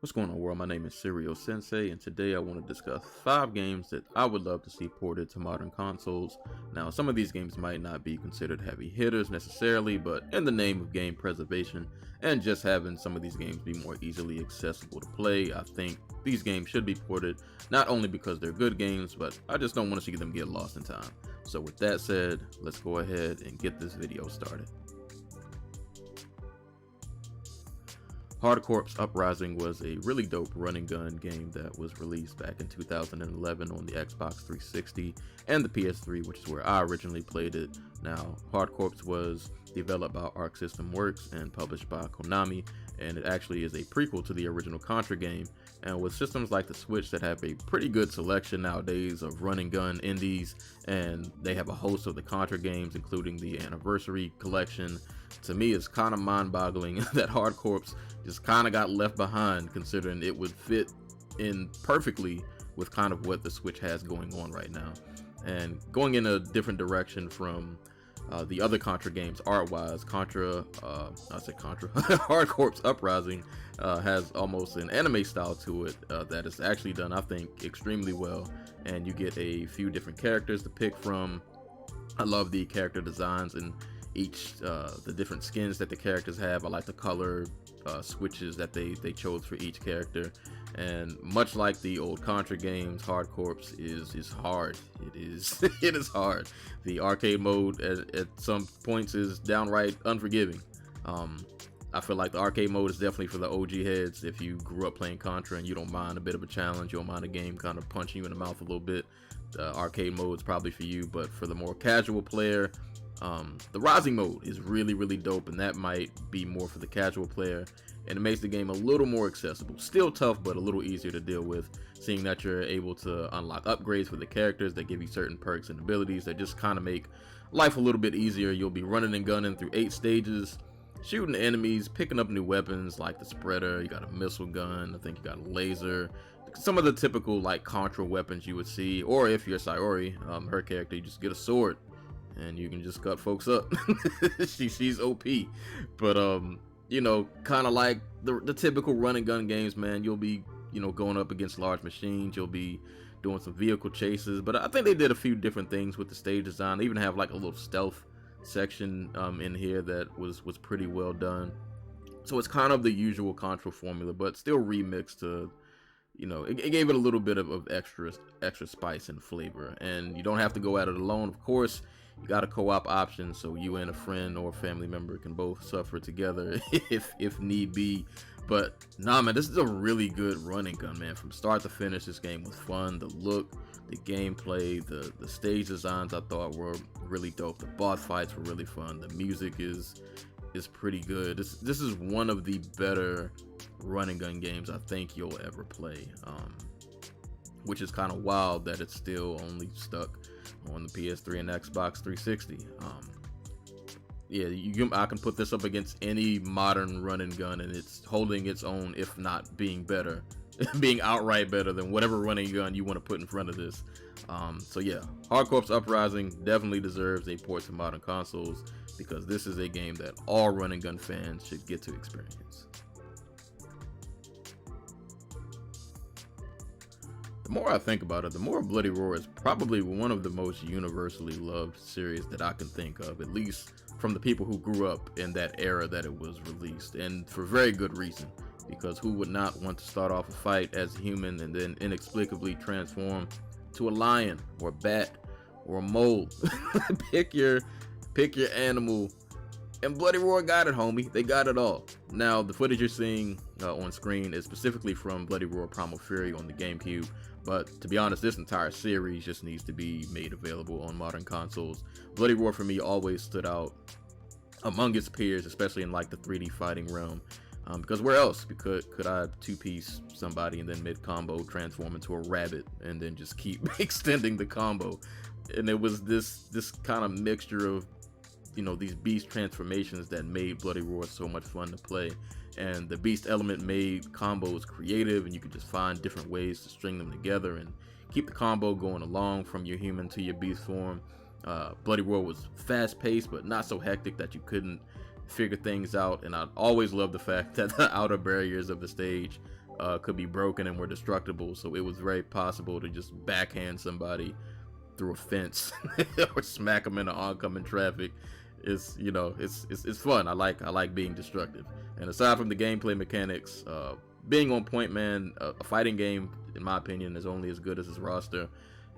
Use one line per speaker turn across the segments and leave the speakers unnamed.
What's going on, world? My name is Serial Sensei, and today I want to discuss 5 games that I would love to see ported to modern consoles. Now, some of these games might not be considered heavy hitters necessarily, but in the name of game preservation and just having some of these games be more easily accessible to play, I think these games should be ported, not only because they're good games, but I just don't want to see them get lost in time. So with that said, let's go ahead and get this video started. Hardcorps Uprising was a really dope run and gun game that was released back in 2011 on the Xbox 360 and the PS3, which is where I originally played it. Now, Hardcorps was developed by Arc System Works and published by Konami, and it actually is a prequel to the original Contra game. And with systems like the Switch that have a pretty good selection nowadays of run and gun indies, and they have a host of the Contra games, including the Anniversary Collection, to me it's kind of mind-boggling that Hardcorps just kind of got left behind, considering it would fit in perfectly with kind of what the Switch has going on right now. And going in a different direction from the other Contra games art-wise, Hardcorps Uprising has almost an anime style to it that is actually done, I think, extremely well. And you get a few different characters to pick from. I love the character designs and the different skins that the characters have. I like the color switches that they chose for each character, and much like the old Contra games, Hardcorps is hard. It is it is hard. The arcade mode at some points is downright unforgiving. I feel like the arcade mode is definitely for the OG heads. If you grew up playing Contra and you don't mind a bit of a challenge, you don't mind a game kind of punching you in the mouth a little bit, the arcade mode is probably for you. But for the more casual player, the Rising mode is really dope, and that might be more for the casual player, and it makes the game a little more accessible. Still tough, but a little easier to deal with, seeing that you're able to unlock upgrades for the characters that give you certain perks and abilities that just kind of make life a little bit easier. You'll be running and gunning through 8 stages, shooting enemies, picking up new weapons like the spreader. You got a missile gun, I think you got a laser, some of the typical like Contra weapons you would see. Or if you're Sayori, her character, you just get a sword and you can just cut folks up. she's OP. But you know, kind of like the typical run and gun games, man. You'll be, you know, going up against large machines, you'll be doing some vehicle chases, but I think they did a few different things with the stage design. They even have like a little stealth section in here that was pretty well done. So it's kind of the usual Contra formula, but still remixed to, you know, it gave it a little bit of extra spice and flavor. And you don't have to go at it alone, of course. You got a co-op option, so you and a friend or a family member can both suffer together if need be. But nah, man, this is a really good run and gun, man. From start to finish, this game was fun. The look, the gameplay, the stage designs I thought were really dope. The boss fights were really fun. The music is pretty good. This is one of the better run and gun games I think you'll ever play. Which is kind of wild that it's still only stuck on the PS3 and Xbox 360. Yeah, I can put this up against any modern run and gun, and it's holding its own, if not being better, being outright better than whatever run and gun you want to put in front of this. So yeah, Hardcorps Uprising definitely deserves a port to modern consoles, because this is a game that all run and gun fans should get to experience. The more I think about it, the more Bloody Roar is probably one of the most universally loved series that I can think of, at least from the people who grew up in that era that it was released, and for very good reason, because who would not want to start off a fight as a human and then inexplicably transform to a lion or a bat or a mole? pick your animal, and Bloody Roar got it, homie. They got it all. Now, the footage you're seeing on screen is specifically from Bloody Roar Primal Fury on the GameCube, but to be honest, this entire series just needs to be made available on modern consoles. Bloody Roar for me always stood out among its peers, especially in like the 3D fighting realm, because where else could I two-piece somebody and then mid-combo transform into a rabbit and then just keep extending the combo? And it was this kind of mixture of, you know, these beast transformations that made Bloody Roar so much fun to play. And the beast element made combos creative, and you could just find different ways to string them together and keep the combo going along from your human to your beast form. Bloody Roar was fast paced, but not so hectic that you couldn't figure things out. And I always loved the fact that the outer barriers of the stage could be broken and were destructible, so it was very possible to just backhand somebody through a fence or smack them into oncoming traffic. It's, you know, it's fun. I like being destructive. And aside from the gameplay mechanics, being on point, man, a fighting game, in my opinion, is only as good as its roster.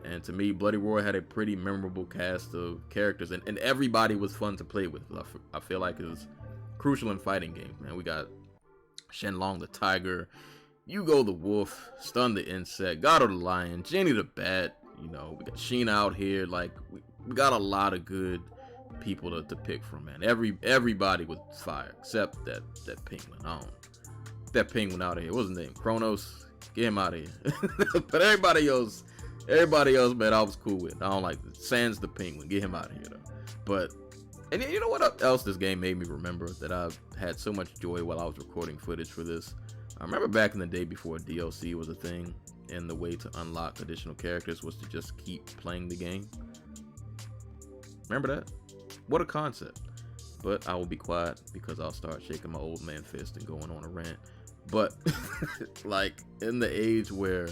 And to me, Bloody Roar had a pretty memorable cast of characters, and everybody was fun to play with. I feel like it was crucial in fighting games, man. We got Shenlong the Tiger, Yugo the Wolf, Stun the Insect, Gato the Lion, Jenny the Bat. You know, we got Sheena out here. Like, we got a lot of good people to pick from, man. Everybody was fire except that penguin. That penguin out of here. What was his name? Kronos. Get him out of here. But everybody else, man, I was cool with. I don't like Sans the penguin. Get him out of here though. But, and you know what else this game made me remember that I had so much joy while I was recording footage for this. I remember back in the day before DLC was a thing, and the way to unlock additional characters was to just keep playing the game. Remember that? What a concept. But I will be quiet because I'll start shaking my old man fist and going on a rant. But like, in the age where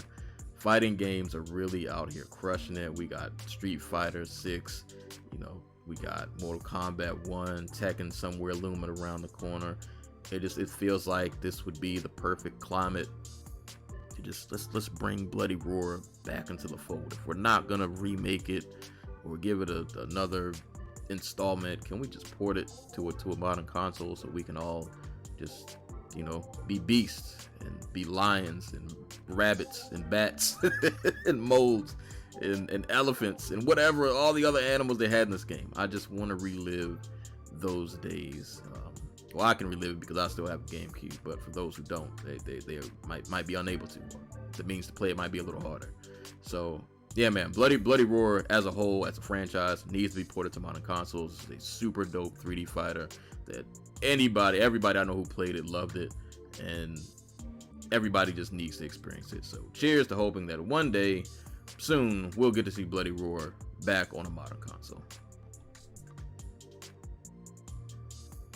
fighting games are really out here crushing it, we got Street Fighter 6, you know, we got Mortal Kombat 1, Tekken somewhere looming around the corner. It feels like this would be the perfect climate to just let's bring Bloody Roar back into the fold. If we're not gonna remake it or give it another installment, can we just port it to a modern console so we can all just, you know, be beasts and be lions and rabbits and bats and moles and elephants and whatever, all the other animals they had in this game. I just want to relive those days. Well, I can relive it because I still have a GameCube, but for those who don't, they might be unable to. The means to play it might be a little harder. So yeah, man, Bloody Roar as a whole, as a franchise, needs to be ported to modern consoles. It's a super dope 3D fighter that everybody I know who played it loved it, and everybody just needs to experience it. So cheers to hoping that one day soon we'll get to see Bloody Roar back on a modern console.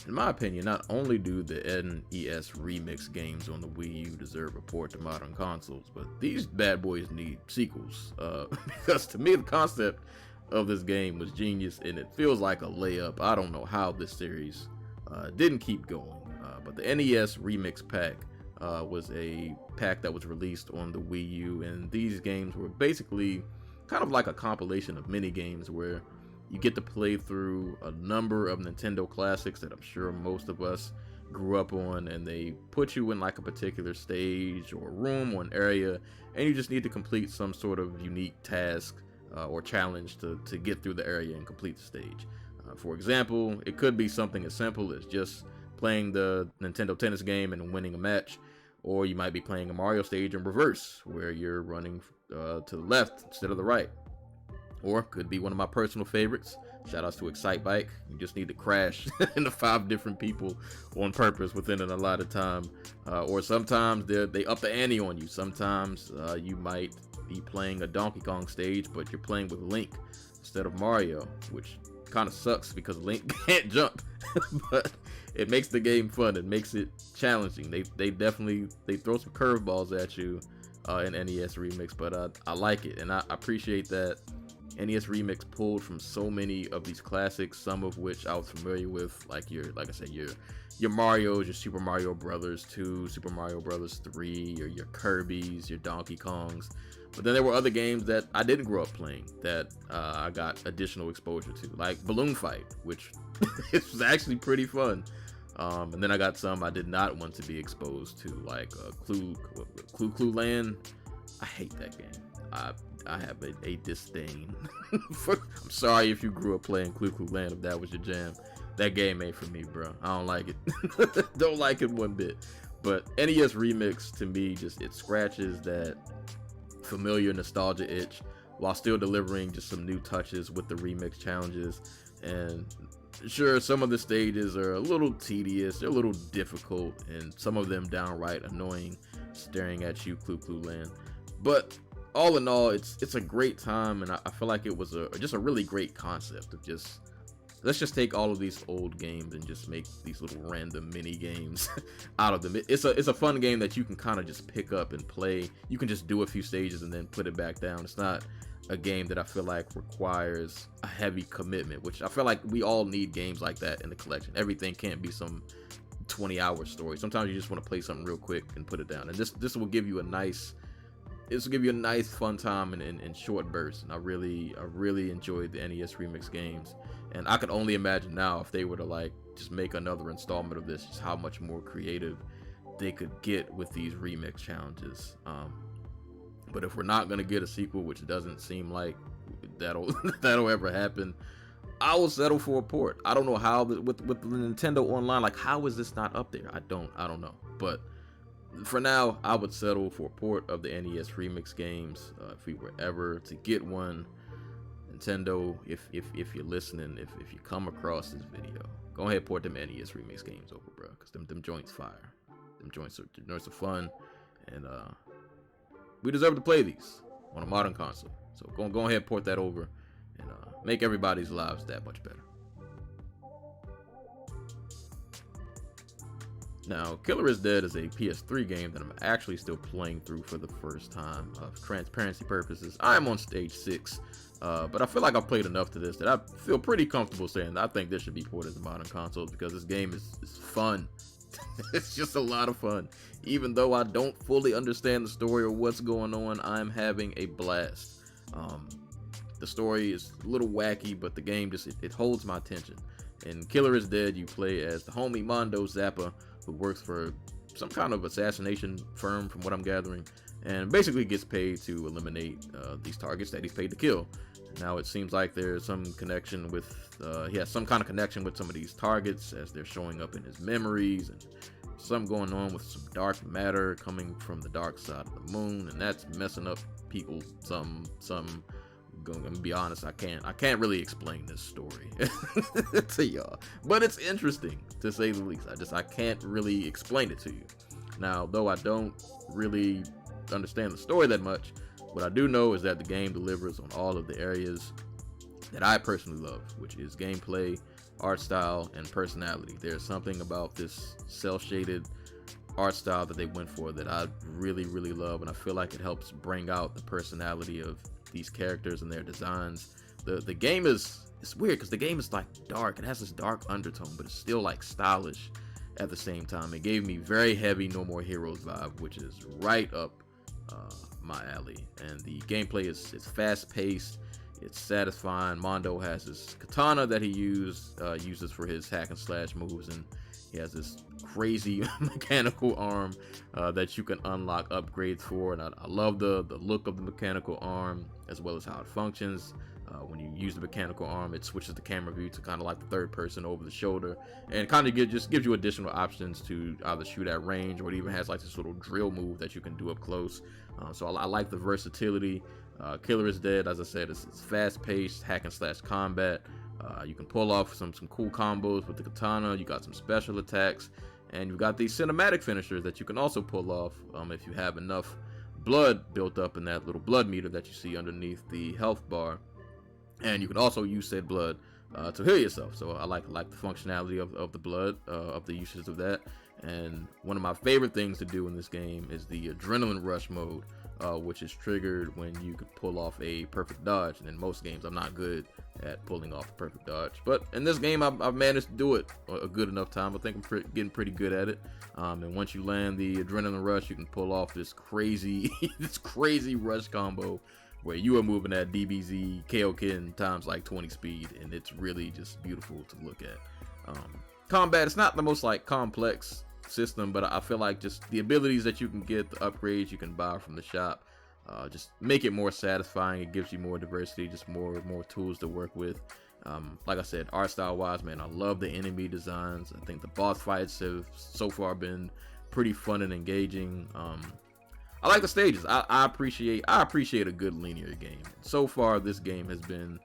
In my opinion, not only do the NES Remix games on the Wii U deserve a port to modern consoles, but these bad boys need sequels. Because to me, the concept of this game was genius, and it feels like a layup. I don't know how this series didn't keep going. But the NES Remix Pack was a pack that was released on the Wii U, and these games were basically kind of like a compilation of mini games where you get to play through a number of Nintendo classics that I'm sure most of us grew up on, and they put you in like a particular stage or room or an area, and you just need to complete some sort of unique task or challenge to get through the area and complete the stage. For example, it could be something as simple as just playing the Nintendo tennis game and winning a match, or you might be playing a Mario stage in reverse where you're running to the left instead of the right. Or could be one of my personal favorites. Shout outs to Excite Bike. You just need to crash into 5 different people on purpose within an allotted time. Or sometimes they up the ante on you. Sometimes you might be playing a Donkey Kong stage, but you're playing with Link instead of Mario, which kind of sucks because Link can't jump. But it makes the game fun. It makes it challenging. They definitely throw some curveballs at you in NES Remix, but I like it, and I appreciate that NES Remix pulled from so many of these classics, some of which I was familiar with, like your Mario's, your Super Mario Brothers 2, Super Mario Brothers 3, or your Kirby's, your Donkey Kongs. But then there were other games that I didn't grow up playing that I got additional exposure to, like Balloon Fight, which it was actually pretty fun. And then I got some I did not want to be exposed to, like Clue Land. I hate that game. I have a disdain for, I'm sorry if you grew up playing Clue Land, if that was your jam. That game ain't for me, bro. I don't like it. Don't like it one bit. But NES Remix, to me, just it scratches that familiar nostalgia itch while still delivering just some new touches with the remix challenges. And sure, some of the stages are a little tedious, they're a little difficult, and some of them downright annoying, staring at you, Clue Land. But all in all, it's a great time, and I feel like it was just a really great concept of just let's just take all of these old games and just make these little random mini games out of them. It's a fun game that you can kind of just pick up and play. You can just do a few stages and then put it back down. It's not a game that I feel like requires a heavy commitment, which I feel like we all need games like that in the collection. Everything can't be some 20-hour story. Sometimes you just want to play something real quick and put it down. And this will give you a nice fun time in short bursts. And I really enjoyed the NES Remix games. And I could only imagine now if they were to like just make another installment of this, just how much more creative they could get with these remix challenges. But if we're not gonna get a sequel, which doesn't seem like that'll ever happen, I will settle for a port. I don't know how with the Nintendo Online, like how is this not up there? I don't know. But for now, I would settle for a port of the NES Remix games if we were ever to get one. Nintendo, if you're listening, if you come across this video, go ahead and port them NES Remix games over, bro, because them joints fire. Them joints are fun, and we deserve to play these on a modern console. So go ahead and port that over and make everybody's lives that much better. Now, Killer is Dead is a PS3 game that I'm actually still playing through for the first time. Of transparency purposes, I am on stage 6, but I feel like I've played enough to this that I feel pretty comfortable saying that I think this should be ported to modern consoles, because this game is fun. It's just a lot of fun. Even though I don't fully understand the story or what's going on, I'm having a blast. The story is a little wacky, but the game just it holds my attention. In Killer is Dead, you play as the homie Mondo Zappa, who works for some kind of assassination firm, from what I'm gathering, and basically gets paid to eliminate these targets that he's paid to kill. Now it seems like there's some connection with, he has some kind of connection with some of these targets, as they're showing up in his memories, and something going on with some dark matter coming from the dark side of the moon, and that's messing up people. I'm gonna be honest, I can't really explain this story to y'all, but it's interesting to say the least. I can't really explain it to you. Now, though I don't really understand the story that much, what I do know is that the game delivers on all of the areas that I personally love, which is gameplay, art style, and personality. There's something about this cel-shaded art style that they went for that I really love, and I feel like it helps bring out the personality of these characters and their designs. The game it's weird because the game is like dark. It has this dark undertone, but it's still like stylish at the same time. It gave me very heavy No More Heroes vibe, which is right up my alley. And the gameplay is fast paced. It's satisfying. Mondo has this katana that he uses for his hack and slash moves, and he has this crazy mechanical arm that you can unlock upgrades for. And I love the look of the mechanical arm, as well as how it functions. When you use the mechanical arm, it switches the camera view to kind of like the third person over the shoulder, and kind of just gives you additional options to either shoot at range, or it even has like this little drill move that you can do up close. So I like the versatility. Killer is Dead, as I said, it's fast-paced hack and slash combat. You can pull off some cool combos with the katana. You got some special attacks, and you've got these cinematic finishers that you can also pull off if you have enough blood built up in that little blood meter that you see underneath the health bar. And you can also use said blood to heal yourself. So I like the functionality of the blood, of the uses of that. And one of my favorite things to do in this game is the adrenaline rush mode, which is triggered when you could pull off a perfect dodge. And in most games, I'm not good at pulling off a perfect dodge, but in this game, I've managed to do it a good enough time. I think I'm getting pretty good at it. And once you land the adrenaline rush, you can pull off this crazy rush combo where you are moving at DBZ Kaioken times like 20 speed, and it's really just beautiful to look at. Combat, it's not the most like complex system, but I feel like just the abilities that you can get, the upgrades you can buy from the shop, just make it more satisfying. It gives you more diversity, just more tools to work with. Like I said, art style wise, man, I love the enemy designs. I think the boss fights have so far been pretty fun and engaging. I like the stages. I appreciate a good linear game. So far, this game has been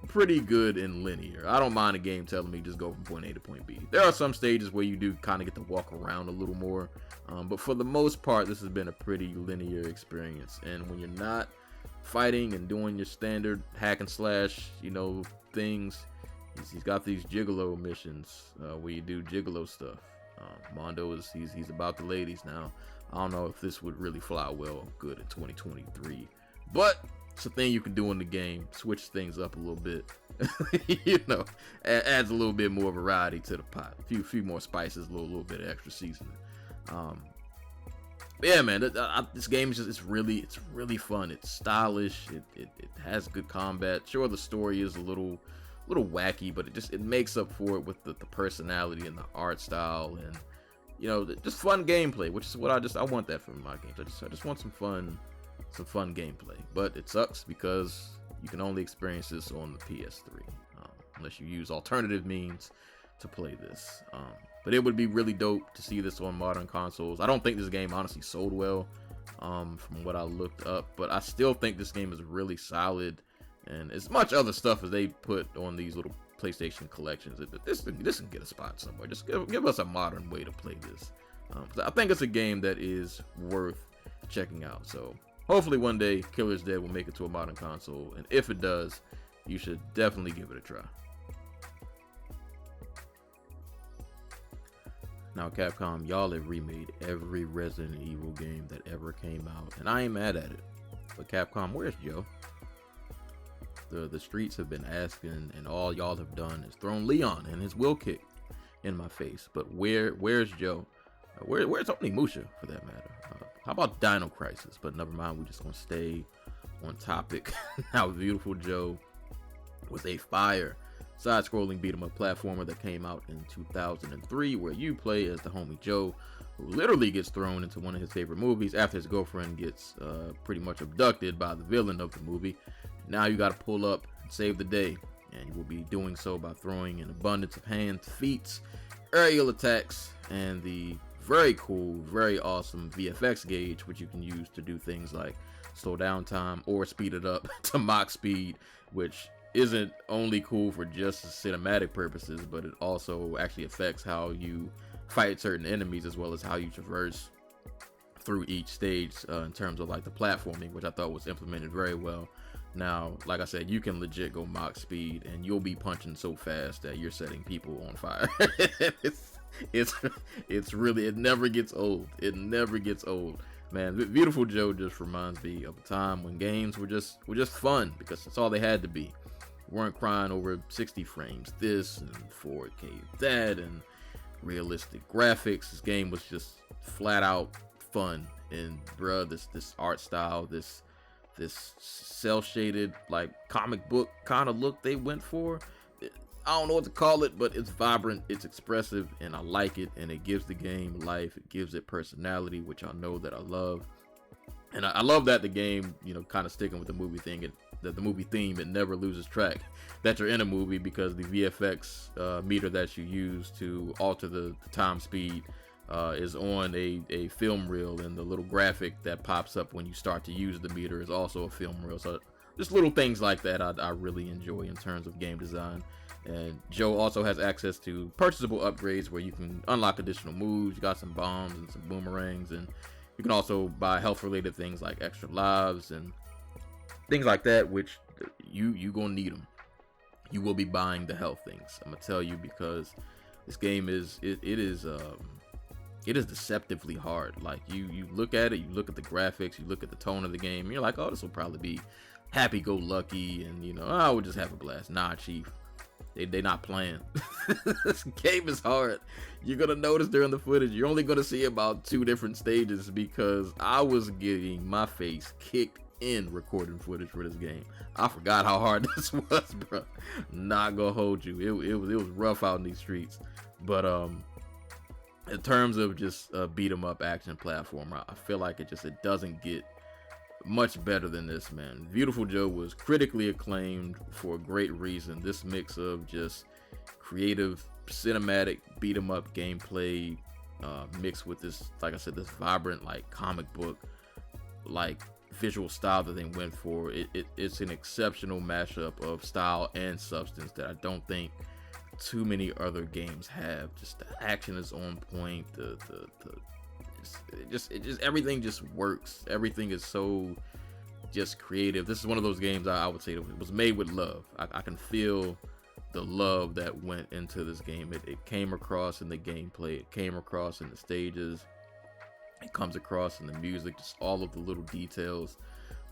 pretty good in linear. I don't mind a game telling me just go from point A to point B. There are some stages where you do kind of get to walk around a little more, but for the most part, this has been a pretty linear experience. And when you're not fighting and doing your standard hack and slash, things, He's got these gigolo missions where you do gigolo stuff. Mondo he's about the ladies now. I don't know if this would really fly well good in 2023, but it's a thing you can do in the game. Switch things up a little bit, you know, adds a little bit more variety to the pot. A few more spices, a little bit of extra seasoning. Yeah, man, this game is just it's really fun. It's stylish. It has good combat. Sure, the story is a little wacky, but it makes up for it with the personality and the art style, and you know, just fun gameplay, which is what I want that from my games. I just want some fun gameplay. But it sucks because you can only experience this on the PS3 unless you use alternative means to play this. But it would be really dope to see this on modern consoles. I don't think this game honestly sold well from what I looked up, but I still think this game is really solid. And as much other stuff as they put on these little PlayStation collections, this can get a spot somewhere. Just give us a modern way to play this. I think it's a game that is worth checking out. So hopefully one day Killer's Dead will make it to a modern console. And if it does, you should definitely give it a try. Now, Capcom, y'all have remade every Resident Evil game that ever came out, and I ain't mad at it. But Capcom, where's Joe? The streets have been asking, and all y'all have done is thrown Leon and his will kick in my face. But where's Joe? Where's Onimusha, for that matter? How about Dino Crisis? But never mind, we just gonna stay on topic. Now, Viewtiful Joe was a fire side-scrolling beat-em-up platformer that came out in 2003, where you play as the homie Joe, who literally gets thrown into one of his favorite movies after his girlfriend gets pretty much abducted by the villain of the movie. Now you got to pull up and save the day, and you will be doing so by throwing an abundance of hands, feats, aerial attacks, and the very cool, very awesome VFX gauge, which you can use to do things like slow down time or speed it up to Mach speed, which isn't only cool for just cinematic purposes, but it also actually affects how you fight certain enemies as well as how you traverse through each stage in terms of like the platforming, which I thought was implemented very well. Now, like I said, you can legit go Mach speed and you'll be punching so fast that you're setting people on fire. it's really, it never gets old. It never gets old. Man, Viewtiful Joe just reminds me of a time when games were just fun because that's all they had to be. We weren't crying over 60 frames this and 4K that and realistic graphics. This game was just flat out fun, and bruh, this art style, this cell shaded like comic book kind of look they went for. I don't know what to call it, but it's vibrant, it's expressive, and I like it, and it gives the game life, it gives it personality, which I know that I love. And I love that the game, you know, kind of sticking with the movie thing, and that the movie theme, it never loses track that you're in a movie, because the VFX meter that you use to alter the time speed is on a film reel, and the little graphic that pops up when you start to use the meter is also a film reel. So just little things like that I really enjoy in terms of game design. And Joe also has access to purchasable upgrades where you can unlock additional moves. You got some bombs and some boomerangs, and you can also buy health related things like extra lives and things like that, which you gonna need them. You will be buying the health things, I'm gonna tell you, because this game is it is deceptively hard. Like you look at it, you look at the graphics, you look at the tone of the game, and you're like, oh, this will probably be happy-go-lucky, and you know, I would just have a blast. Nah, chief, they not playing. This game is hard. You're gonna notice during the footage, you're only gonna see about 2 different stages, because I was getting my face kicked in recording footage for this game. I forgot how hard this was, bro. Not gonna hold you. It was rough out in these streets. But in terms of just beat 'em up action platformer, I feel like it doesn't get much better than this, man. Viewtiful Joe was critically acclaimed for a great reason. This mix of just creative cinematic beat 'em up gameplay mixed with this, like I said, this vibrant like comic book like visual style that they went for. It's an exceptional mashup of style and substance that I don't think too many other games have. Just the action is on point. Everything just works. Everything is so just creative. This is one of those games I would say that was made with love. I can feel the love that went into this game. It came across in the gameplay, it came across in the stages, it comes across in the music, just all of the little details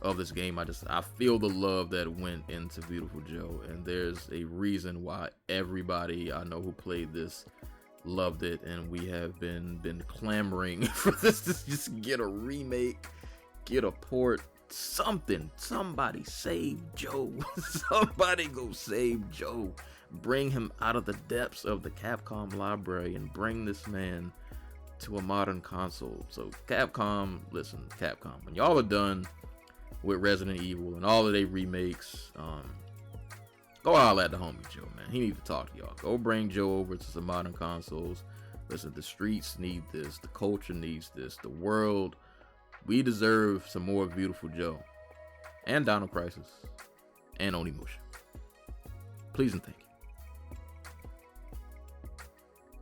of this game. I feel the love that went into Viewtiful Joe, and there's a reason why everybody I know who played this loved it, and we have been clamoring for this to just get a remake, get a port, something. Somebody save Joe. Somebody go save Joe. Bring him out of the depths of the Capcom library and bring this man to a modern console. So Capcom, listen, Capcom, when y'all are done with Resident Evil and all of their remakes, go holler at the homie Joe, man. He needs to talk to y'all. Go bring Joe over to some modern consoles. Listen, the streets need this. The culture needs this. The world, we deserve some more Viewtiful Joe. And Dino Crisis. And Onimusha. Please and thank you.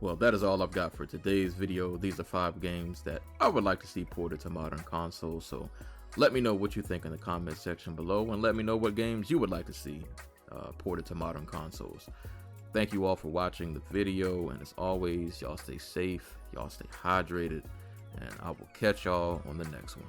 Well, that is all I've got for today's video. These are 5 games that I would like to see ported to modern consoles. So let me know what you think in the comment section below, and let me know what games you would like to see ported to modern consoles. Thank you all for watching the video, and as always, y'all stay safe, y'all stay hydrated, and I will catch y'all on the next one.